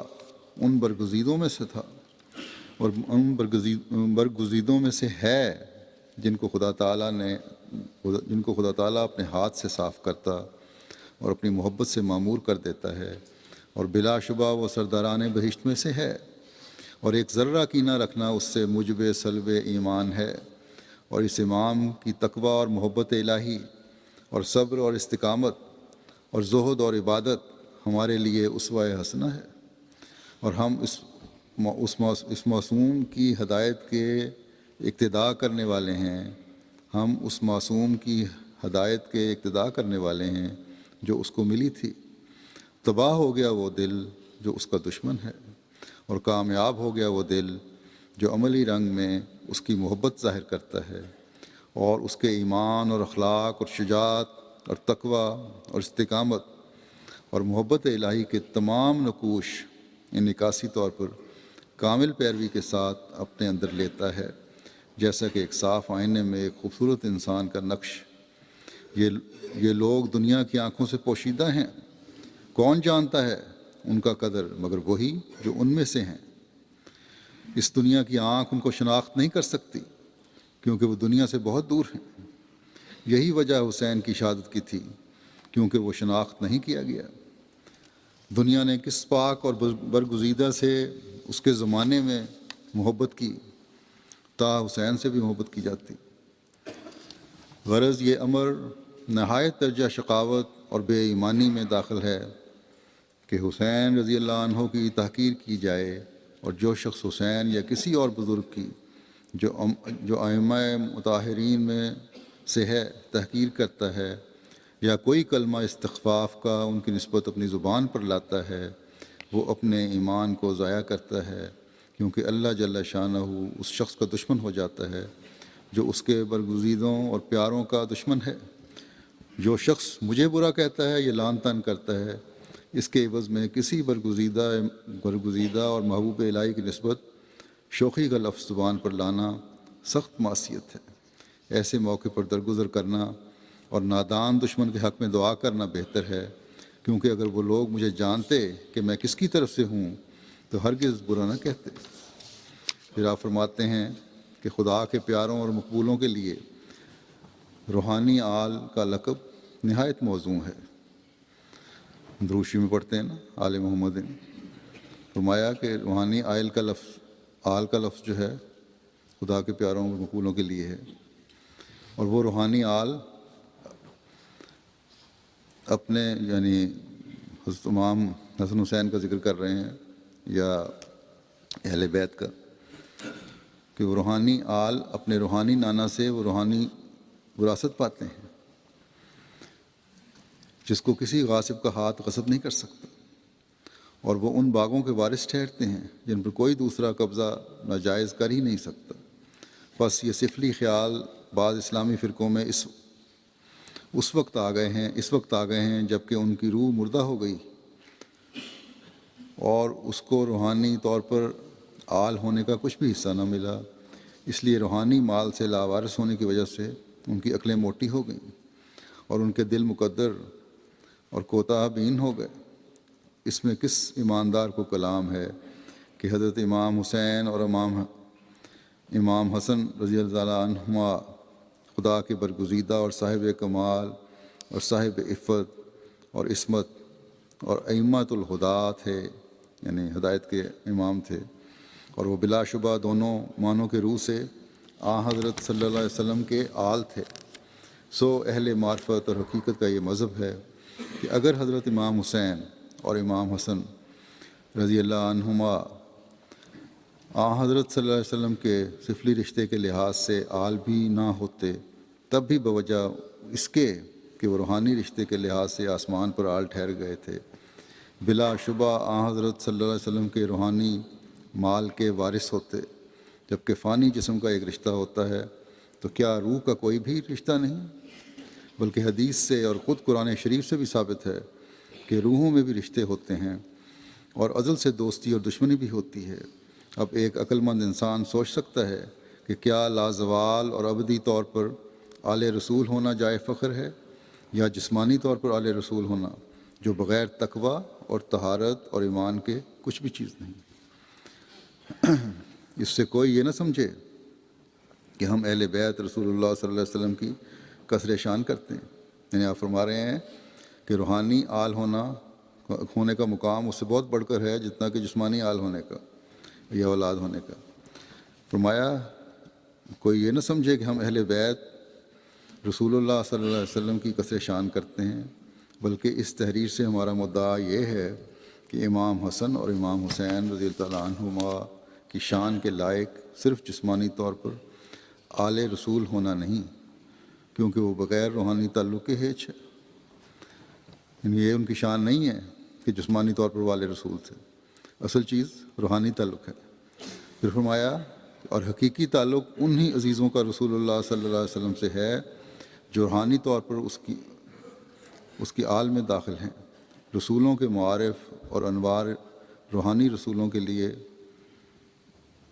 ان برگزیدوں میں سے تھا، اور ان برگزیدوں میں سے ہے جن کو خدا تعالیٰ اپنے ہاتھ سے صاف کرتا اور اپنی محبت سے معمور کر دیتا ہے، اور بلا شبہ وہ سرداران بہشت میں سے ہے، اور ایک ذرہ کینہ رکھنا اس سے موجب سلب ایمان ہے، اور اس امام کی تقویٰ اور محبت الہی اور صبر اور استقامت اور زہد اور عبادت ہمارے لیے اسوہ حسنہ ہے، اور ہم اس معصوم کی ہدایت کے اقتداء کرنے والے ہیں، ہم اس معصوم کی ہدایت کے اقتداء کرنے والے ہیں جو اس کو ملی تھی۔ تباہ ہو گیا وہ دل جو اس کا دشمن ہے، اور کامیاب ہو گیا وہ دل جو عملی رنگ میں اس کی محبت ظاہر کرتا ہے، اور اس کے ایمان اور اخلاق اور شجاعت اور تقویٰ اور استقامت اور محبت الہی کے تمام نقوش انعکاسی طور پر کامل پیروی کے ساتھ اپنے اندر لیتا ہے، جیسا کہ ایک صاف آئینے میں ایک خوبصورت انسان کا نقش۔ یہ لوگ دنیا کی آنکھوں سے پوشیدہ ہیں، کون جانتا ہے ان کا قدر مگر وہی جو ان میں سے ہیں۔ اس دنیا کی آنکھ ان کو شناخت نہیں کر سکتی کیونکہ وہ دنیا سے بہت دور ہیں۔ یہی وجہ حسین کی شہادت کی تھی، کیونکہ وہ شناخت نہیں کیا گیا۔ دنیا نے کس پاک اور برگزیدہ سے اس کے زمانے میں محبت کی، تا حسین سے بھی محبت کی جاتی۔ غرض یہ امر نہایت درجہ شقاوت اور بے ایمانی میں داخل ہے کہ حسین رضی اللہ عنہ کی تحقیر کی جائے، اور جو شخص حسین یا کسی اور بزرگ کی جو ائمہ مطہرین میں سے ہے تحقیر کرتا ہے، یا کوئی کلمہ استخفاف کا ان کی نسبت اپنی زبان پر لاتا ہے، وہ اپنے ایمان کو ضائع کرتا ہے، کیونکہ اللہ جل شانہ اس شخص کا دشمن ہو جاتا ہے جو اس کے برگزیدوں اور پیاروں کا دشمن ہے۔ جو شخص مجھے برا کہتا ہے یا لعن طعن کرتا ہے، اس کے عوض میں کسی برگزیدہ اور محبوب الہی کی نسبت شوخی کا لفظ زبان پر لانا سخت معصیت ہے۔ ایسے موقع پر درگزر کرنا اور نادان دشمن کے حق میں دعا کرنا بہتر ہے، کیونکہ اگر وہ لوگ مجھے جانتے کہ میں کس کی طرف سے ہوں تو ہرگز برا نہ کہتے۔ پھر آپ فرماتے ہیں کہ خدا کے پیاروں اور مقبولوں کے لیے روحانی آل کا لقب نہایت موزوں ہے۔ دروشی میں پڑھتے ہیں نا، آل محمد، فرمایا کہ روحانی آل کا لفظ جو ہے خدا کے پیاروں اور مقبولوں کے لیے ہے، اور وہ روحانی آل اپنے یعنی حضرت امام حسن حسین کا ذکر کر رہے ہیں یا اہل بیت کا، کہ وہ روحانی آل اپنے روحانی نانا سے وہ روحانی وراثت پاتے ہیں، جس کو کسی غاصب کا ہاتھ غصب نہیں کر سکتا، اور وہ ان باغوں کے وارث ٹھہرتے ہیں جن پر کوئی دوسرا قبضہ ناجائز کر ہی نہیں سکتا۔ بس یہ سفلی خیال بعض اسلامی فرقوں میں اس وقت آ گئے ہیں جب کہ ان کی روح مردہ ہو گئی اور اس کو روحانی طور پر آل ہونے کا کچھ بھی حصہ نہ ملا، اس لیے روحانی مال سے لاوارث ہونے کی وجہ سے ان کی عقلیں موٹی ہو گئیں اور ان کے دل مقدر اور کوتاہ بین ہو گئے۔ اس میں کس ایماندار کو کلام ہے کہ حضرت امام حسین اور امام حسن رضی اللہ عنہما خدا کے برگزیدہ اور صاحب کمال اور صاحب عفت اور عصمت اور ائمۃ الہدیٰ تھے، یعنی ہدایت کے امام تھے، اور وہ بلا شبہ دونوں معنوں کے روح سے حضرت صلی اللہ علیہ وسلم کے آل تھے۔ سو اہل معرفت اور حقیقت کا یہ مذہب ہے کہ اگر حضرت امام حسین اور امام حسن رضی اللہ عنہما حضرت صلی اللہ علیہ وسلم کے سفلی رشتے کے لحاظ سے آل بھی نہ ہوتے، تب بھی بوجہ اس کے کہ وہ روحانی رشتے کے لحاظ سے آسمان پر آل ٹھہر گئے تھے، بلا شبہ حضرت صلی اللہ علیہ وسلم کے روحانی مال کے وارث ہوتے۔ جبکہ فانی جسم کا ایک رشتہ ہوتا ہے تو کیا روح کا کوئی بھی رشتہ نہیں؟ بلکہ حدیث سے اور خود قرآن شریف سے بھی ثابت ہے کہ روحوں میں بھی رشتے ہوتے ہیں اور ازل سے دوستی اور دشمنی بھی ہوتی ہے۔ اب ایک عقل مند انسان سوچ سکتا ہے کہ کیا لازوال اور ابدی طور پر آل رسول ہونا جائے فخر ہے، یا جسمانی طور پر آل رسول ہونا جو بغیر تقوی اور طہارت اور ایمان کے کچھ بھی چیز نہیں۔ اس سے کوئی یہ نہ سمجھے کہ ہم اہل بیت رسول اللہ صلی اللہ علیہ وسلم کی کثر شان کرتے ہیں، یعنی آپ فرما رہے ہیں کہ روحانی آل ہونے کا مقام اس سے بہت بڑھ کر ہے جتنا کہ جسمانی آل ہونے کا یا اولاد ہونے کا۔ فرمایا کوئی یہ نہ سمجھے کہ ہم اہل بیت رسول اللہ صلی اللہ علیہ وسلم کی کثر شان کرتے ہیں، بلکہ اس تحریر سے ہمارا مدعا یہ ہے کہ امام حسن اور امام حسین رضی اللہ عنہما کی شان کے لائق صرف جسمانی طور پر آل رسول ہونا نہیں، کیونکہ وہ بغیر روحانی تعلق کے ہیچ ہے، یعنی یہ ان کی شان نہیں ہے کہ جسمانی طور پر وہ آل رسول تھے، اصل چیز روحانی تعلق ہے۔ پھر فرمایا اور حقیقی تعلق انہی عزیزوں کا رسول اللہ صلی اللہ علیہ وسلم سے ہے جو روحانی طور پر اس کی آل میں داخل ہیں۔ رسولوں کے معارف اور انوار روحانی رسولوں کے لیے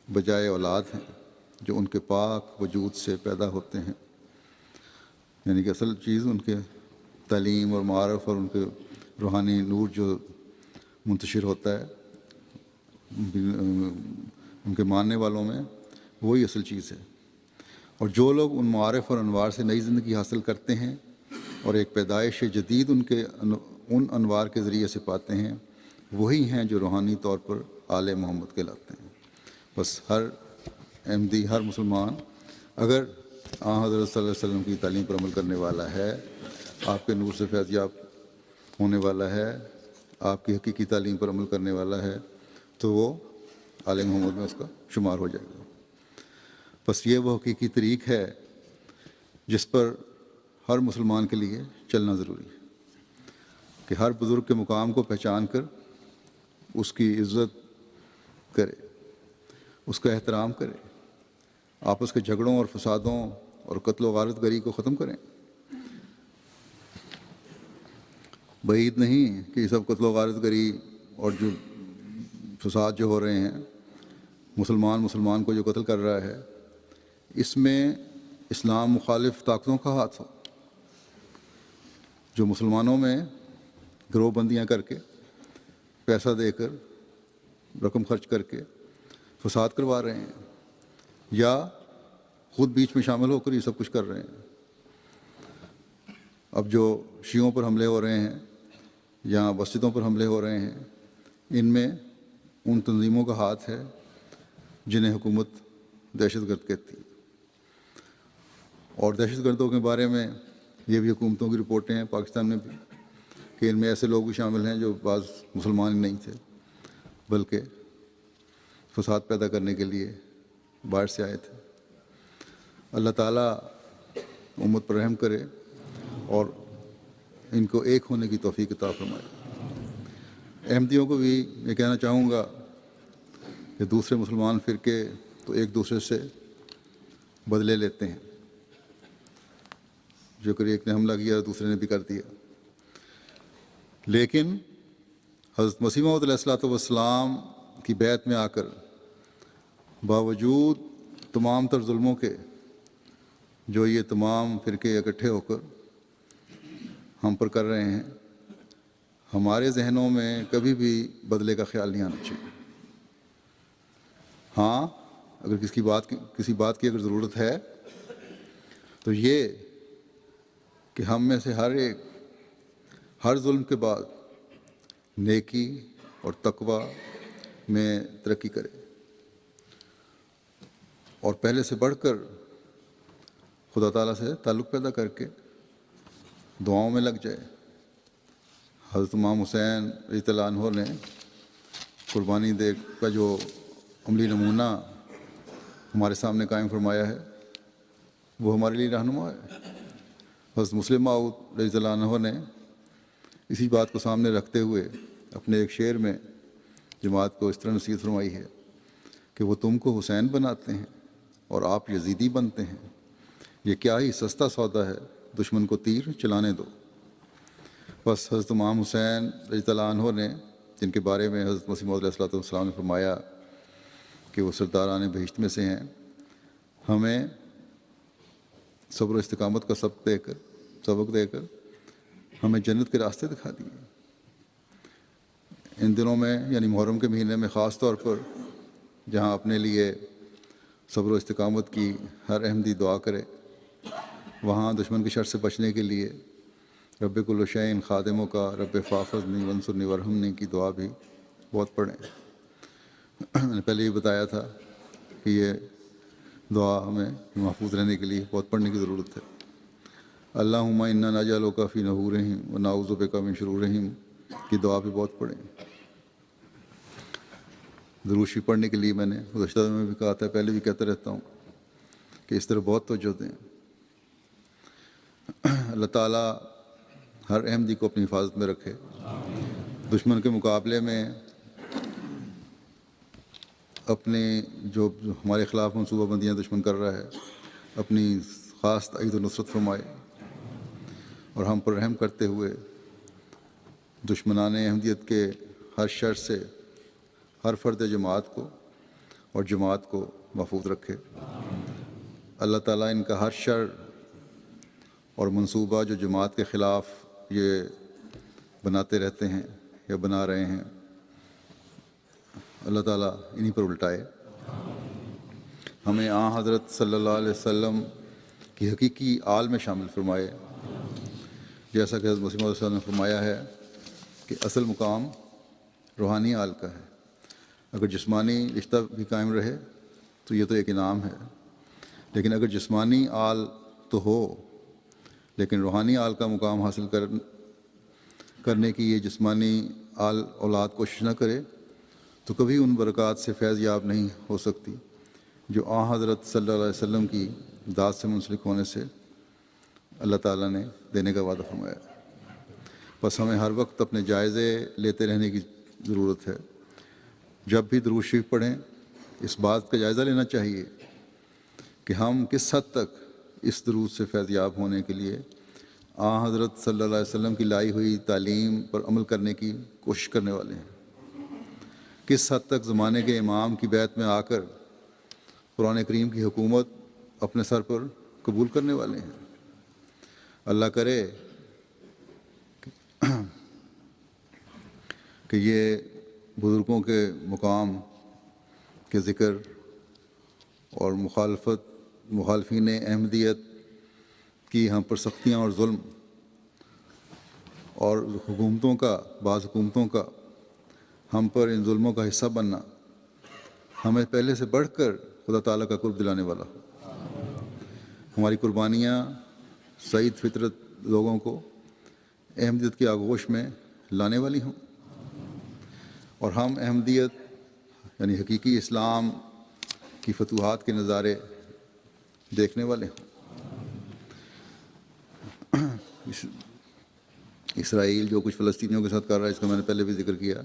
بجائے اولاد ہیں جو ان کے پاک وجود سے پیدا ہوتے ہیں، یعنی کہ اصل چیز ان کے تعلیم اور معارف اور ان کے روحانی نور جو منتشر ہوتا ہے ان کے ماننے والوں میں، وہی اصل چیز ہے۔ اور جو لوگ ان معارف اور انوار سے نئی زندگی حاصل کرتے ہیں اور ایک پیدائش جدید ان انوار کے ذریعے سے پاتے ہیں، وہی ہیں جو روحانی طور پر آل محمد کہلاتے ہیں۔ بس ہر احمدی، ہر مسلمان اگر حضرت صلی اللہ علیہ وسلم کی تعلیم پر عمل کرنے والا ہے، آپ کے نور سے فیض یاب ہونے والا ہے، آپ کی حقیقی تعلیم پر عمل کرنے والا ہے، تو وہ آل محمد میں اس کا شمار ہو جائے گا۔ بس یہ وہ حقیقی طریق ہے جس پر ہر مسلمان کے لیے چلنا ضروری ہے کہ ہر بزرگ کے مقام کو پہچان کر اس کی عزت کرے، اس کا احترام کرے، آپس کے جھگڑوں اور فسادوں اور قتل و غارت گری کو ختم کریں۔ بعید نہیں کہ یہ سب قتل و غارت گری اور جو فساد جو ہو رہے ہیں، مسلمان کو جو قتل کر رہا ہے، اس میں اسلام مخالف طاقتوں کا ہاتھ ہو، جو مسلمانوں میں گروہ بندیاں کر کے، پیسہ دے کر، رقم خرچ کر کے فساد کروا رہے ہیں، یا خود بیچ میں شامل ہو کر یہ سب کچھ کر رہے ہیں۔ اب جو شیعوں پر حملے ہو رہے ہیں یا مسجدوں پر حملے ہو رہے ہیں، ان میں ان تنظیموں کا ہاتھ ہے جنہیں حکومت دہشت گرد کہتی ہے۔ اور دہشت گردوں کے بارے میں یہ بھی حکومتوں کی رپورٹیں ہیں پاکستان میں بھی کہ ان میں ایسے لوگ بھی شامل ہیں جو بعض مسلمان ہی نہیں تھے بلکہ فساد پیدا کرنے کے لیے باہر سے آئے تھے۔ اللہ تعالیٰ امت پر رحم کرے اور ان کو ایک ہونے کی توفیق عطا فرمائے۔ احمدیوں کو بھی یہ کہنا چاہوں گا کہ دوسرے مسلمان فرقے تو ایک دوسرے سے بدلے لیتے ہیں، جو کہ ایک نے حملہ کیا دوسرے نے بھی کر دیا، لیکن حضرت مسیح موعود علیہ الصلوۃ والسلام کی بیعت میں آ کر باوجود تمام تر ظلموں کے جو یہ تمام فرقے اکٹھے ہو کر ہم پر کر رہے ہیں، ہمارے ذہنوں میں کبھی بھی بدلے کا خیال نہیں آنا چاہیے۔ ہاں، اگر کسی بات کی اگر ضرورت ہے تو یہ کہ ہم میں سے ہر ایک ہر ظلم کے بعد نیکی اور تقوی میں ترقی کرے اور پہلے سے بڑھ کر خدا تعالیٰ سے تعلق پیدا کر کے دعاؤں میں لگ جائے۔ حضرت امام حسین رضی اللہ عنہ نے قربانی دے کا جو عملی نمونہ ہمارے سامنے قائم فرمایا ہے، وہ ہمارے لیے رہنما ہے۔ حضرت مسلم موعود رضی اللہ عنہ نے اسی بات کو سامنے رکھتے ہوئے اپنے ایک شعر میں جماعت کو اس طرح نصیحت فرمائی ہے کہ وہ تم کو حسین بناتے ہیں اور آپ یزیدی بنتے ہیں، یہ کیا ہی سستا سودا ہے، دشمن کو تیر چلانے دو۔ بس حضرت امام حسین رضی اللہ عنہ نے، جن کے بارے میں حضرت مسیح موعود علیہ السلام نے فرمایا کہ وہ سرداران بہشت میں سے ہیں، ہمیں صبر و استقامت کا سبق دے کر ہمیں جنت کے راستے دکھا دیے۔ ان دنوں میں یعنی محرم کے مہینے میں خاص طور پر جہاں اپنے لیے صبر و استقامت کی ہر احمدی دعا کرے، وہاں دشمن کی شر سے بچنے کے لیے رب کل شیء خادموں کا رب فاحفظنی وانصرنی وارحمنی کی دعا بھی بہت پڑھیں۔ میں نے پہلے ہی بتایا تھا کہ یہ دعا ہمیں محفوظ رہنے کے لیے بہت پڑھنے کی ضرورت ہے۔ اللہم انا نجعلک فی نحورہم ونعوذ بک من شرورہم کی دعا بھی بہت پڑھیں۔ درود شریف پڑھنے کے لیے میں نے گزشتہ میں بھی کہا تھا، پہلے بھی کہتا رہتا ہوں کہ اس طرح بہت توجہ دیں۔ اللہ تعالیٰ ہر احمدی کو اپنی حفاظت میں رکھے، دشمن کے مقابلے میں اپنے جو ہمارے خلاف منصوبہ بندیاں دشمن کر رہا ہے، اپنی خاص تائید و نصرت فرمائے اور ہم پر رحم کرتے ہوئے دشمنان احمدیت کے ہر شر سے ہر فرد جماعت کو اور جماعت کو محفوظ رکھے۔ اللہ تعالیٰ ان کا ہر شر اور منصوبہ جو جماعت کے خلاف یہ بناتے رہتے ہیں یا بنا رہے ہیں، اللہ تعالیٰ انہی پر الٹائے۔ ہمیں حضرت صلی اللہ علیہ وسلم کی حقیقی آل میں شامل فرمائے، جیسا کہ حضرت مسیح موعود صلی اللہ علیہ وسلم نے فرمایا ہے کہ اصل مقام روحانی آل کا ہے۔ اگر جسمانی رشتہ بھی قائم رہے تو یہ تو ایک انعام ہے، لیکن اگر جسمانی آل تو ہو لیکن روحانی آل کا مقام حاصل کرنے کی یہ جسمانی آل اولاد کوشش نہ کرے تو کبھی ان برکات سے فیض یاب نہیں ہو سکتی جو حضرت صلی اللہ علیہ وسلم کی ذات سے منسلک ہونے سے اللہ تعالیٰ نے دینے کا وعدہ فرمایا۔ بس ہمیں ہر وقت اپنے جائزے لیتے رہنے کی ضرورت ہے۔ جب بھی درود شریف پڑھیں اس بات کا جائزہ لینا چاہیے کہ ہم کس حد تک اس درود سے فیض یاب ہونے کے لیے حضرت صلی اللہ علیہ وسلم کی لائی ہوئی تعلیم پر عمل کرنے کی کوشش کرنے والے ہیں، کس حد تک زمانے کے امام کی بیعت میں آ کر قرآن کریم کی حکومت اپنے سر پر قبول کرنے والے ہیں۔ اللہ کرے کہ یہ بزرگوں کے مقام کے ذکر اور مخالفین احمدیت کی ہم پر سختیاں اور ظلم اور بعض حکومتوں کا ہم پر ان ظلموں کا حصہ بننا ہمیں پہلے سے بڑھ کر خدا تعالیٰ کا قرب دلانے والا ہو۔ ہماری قربانیاں سعید فطرت لوگوں کو احمدیت کی آغوش میں لانے والی ہوں اور ہم احمدیت یعنی حقیقی اسلام کی فتوحات کے نظارے دیکھنے والے ہوں۔ اسرائیل جو کچھ فلسطینیوں کے ساتھ کر رہا ہے، اس کا میں نے پہلے بھی ذکر کیا،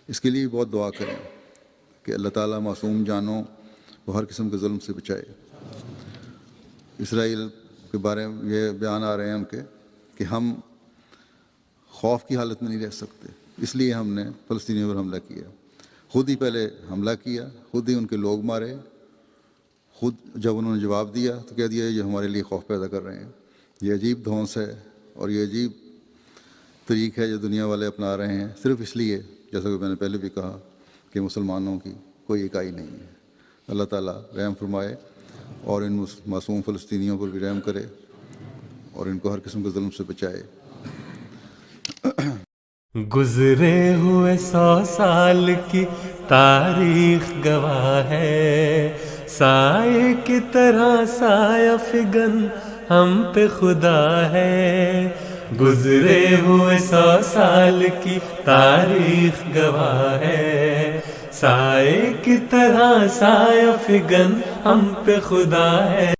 اس کے لیے بہت دعا کریں کہ اللہ تعالیٰ معصوم جانوں وہ ہر قسم کے ظلم سے بچائے۔ اسرائیل کے بارے میں یہ بیان آ رہے ہیں ان کے کہ ہم خوف کی حالت میں نہیں رہ سکتے، اس لیے ہم نے فلسطینیوں پر حملہ کیا، خود ہی پہلے حملہ کیا، خود ہی ان کے لوگ مارے، خود جب انہوں نے جواب دیا تو کہہ دیا یہ ہمارے لیے خوف پیدا کر رہے ہیں۔ یہ عجیب دھونس ہے اور یہ عجیب طریق ہے جو دنیا والے اپنا رہے ہیں، صرف اس لیے جیسا کہ میں نے پہلے بھی کہا کہ مسلمانوں کی کوئی اکائی نہیں ہے۔ اللہ تعالیٰ رحم فرمائے اور ان معصوم فلسطینیوں پر بھی رحم کرے اور ان کو ہر قسم کے ظلم سے بچائے۔ گزرے ہوئے 100 سال کی تاریخ گواہ ہے، سائے کی طرح سایہ فگن ہم پہ خدا ہے۔ گزرے ہوئے 100 سال کی تاریخ گواہ ہے، سائے کی طرح سایہ فگن ہم پہ خدا ہے۔